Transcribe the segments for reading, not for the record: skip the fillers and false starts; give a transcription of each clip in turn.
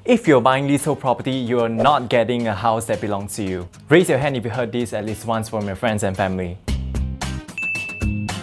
If you're buying leasehold property, you're not getting a house that belongs to you. Raise your hand if you heard this at least once from your friends and family.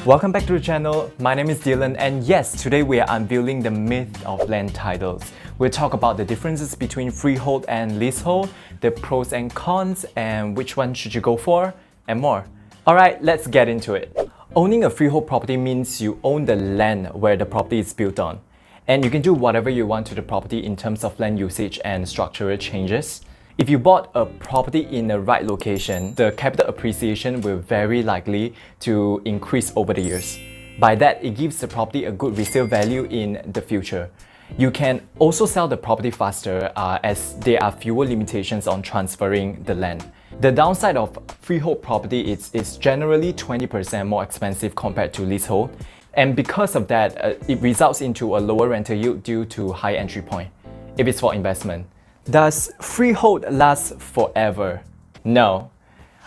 Welcome back to the channel. My name is Dylan, and yes, today we are unveiling the myth of land titles. We'll talk about the differences between freehold and leasehold, the pros and cons, and which one should you go for, and more. Alright, let's get into it. Owning a freehold property means you own the land where the property is built on. And you can do whatever you want to the property in terms of land usage and structural changes. If you bought a property in the right location, the capital appreciation will very likely to increase over the years. By that, it gives the property a good resale value in the future. You can also sell the property faster as there are fewer limitations on transferring the land. The downside of freehold property is it's generally 20% more expensive compared to leasehold. And because of that, it results into a lower rental yield due to high entry point, if it's for investment. Does freehold last forever? No.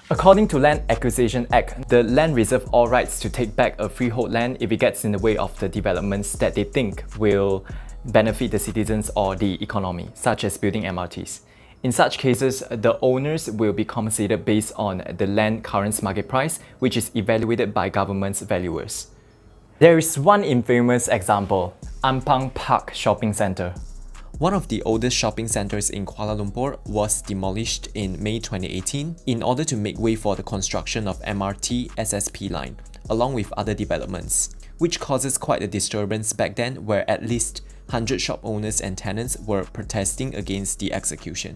According to Land Acquisition Act, the land reserve all rights to take back a freehold land if it gets in the way of the developments that they think will benefit the citizens or the economy, such as building MRTs. In such cases, the owners will be compensated based on the land current market price, which is evaluated by government's valuers. There is one infamous example, Ampang Park Shopping Centre. One of the oldest shopping centres in Kuala Lumpur was demolished in May 2018 in order to make way for the construction of MRT SSP line, along with other developments, which causes quite a disturbance back then where at least 100 shop owners and tenants were protesting against the execution.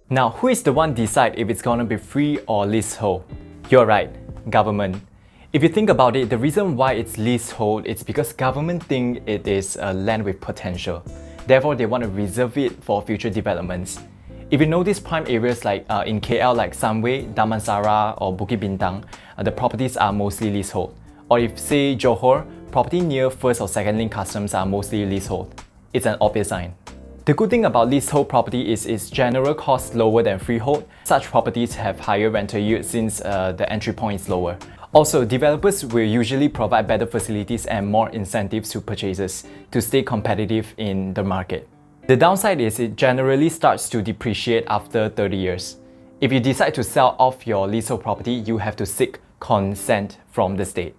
Now, who is the one decide if it's gonna be free or leasehold? You're right, government. If you think about it, the reason why it's leasehold is because government think it is a land with potential. Therefore, they want to reserve it for future developments. If you notice prime areas like in KL like Sunway, Damansara or Bukit Bintang, the properties are mostly leasehold. Or if say Johor, property near first or second link customs are mostly leasehold. It's an obvious sign. The good thing about leasehold property is its general cost lower than freehold. Such properties have higher rental yield since the entry point is lower. Also, developers will usually provide better facilities and more incentives to purchasers to stay competitive in the market. The downside is it generally starts to depreciate after 30 years. If you decide to sell off your leasehold property, you have to seek consent from the state.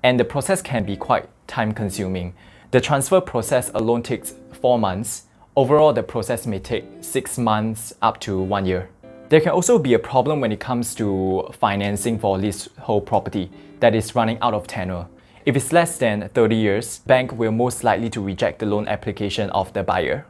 And the process can be quite time-consuming. The transfer process alone takes 4 months. Overall, the process may take 6 months up to 1 year. There can also be a problem when it comes to financing for leasehold property that is running out of tenure. If it's less than 30 years, bank will most likely to reject the loan application of the buyer.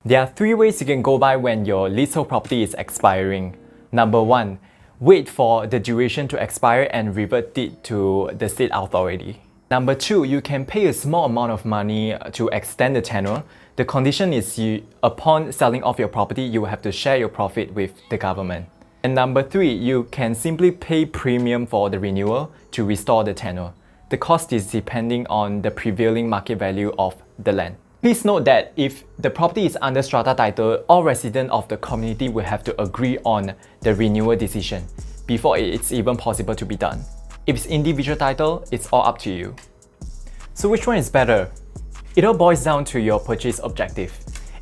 There are 3 ways you can go by when your leasehold property is expiring. Number 1, wait for the duration to expire and revert it to the state authority. Number 2, you can pay a small amount of money to extend the tenure. The condition is upon selling off your property, you will have to share your profit with the government. And number 3, you can simply pay premium for the renewal to restore the tenure. The cost is depending on the prevailing market value of the land. Please note that if the property is under strata title, all residents of the community will have to agree on the renewal decision before it's even possible to be done. If it's individual title, it's all up to you. So which one is better? It all boils down to your purchase objective.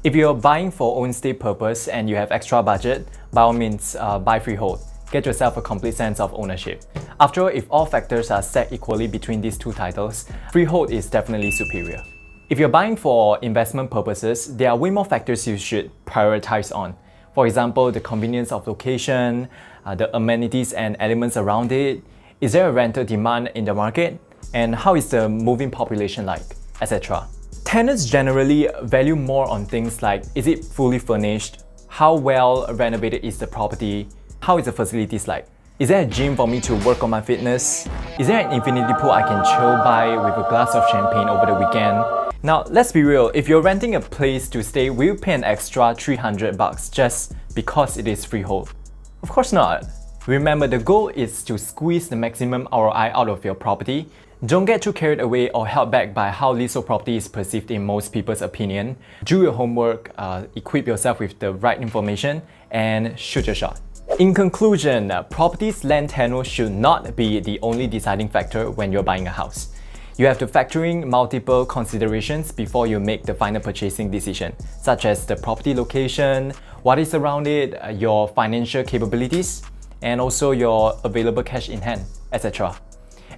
If you're buying for own stay purpose and you have extra budget, by all means, buy freehold. Get yourself a complete sense of ownership. After all, if all factors are set equally between these two titles, freehold is definitely superior. If you're buying for investment purposes, there are way more factors you should prioritize on. For example, the convenience of location, the amenities and elements around it. Is there a rental demand in the market? And how is the moving population like, etc. Tenants generally value more on things like, is it fully furnished? How well renovated is the property? How is the facilities like? Is there a gym for me to work on my fitness? Is there an infinity pool I can chill by with a glass of champagne over the weekend? Now, let's be real, if you're renting a place to stay, will you pay an extra 300 bucks just because it is freehold? Of course not. Remember, the goal is to squeeze the maximum ROI out of your property. Don't get too carried away or held back by how leasehold property is perceived in most people's opinion. Do your homework, equip yourself with the right information, and shoot your shot. In conclusion, property's land tenure should not be the only deciding factor when you're buying a house. You have to factor in multiple considerations before you make the final purchasing decision, such as the property location, what is around it, your financial capabilities, and also your available cash in hand, etc.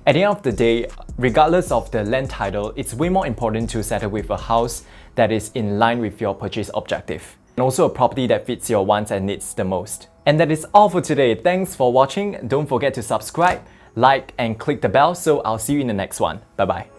At the end of the day, regardless of the land title, it's way more important to settle with a house that is in line with your purchase objective, and also a property that fits your wants and needs the most. And that is all for today. Thanks for watching. Don't forget to subscribe, like, and click the bell, so I'll see you in the next one. Bye bye.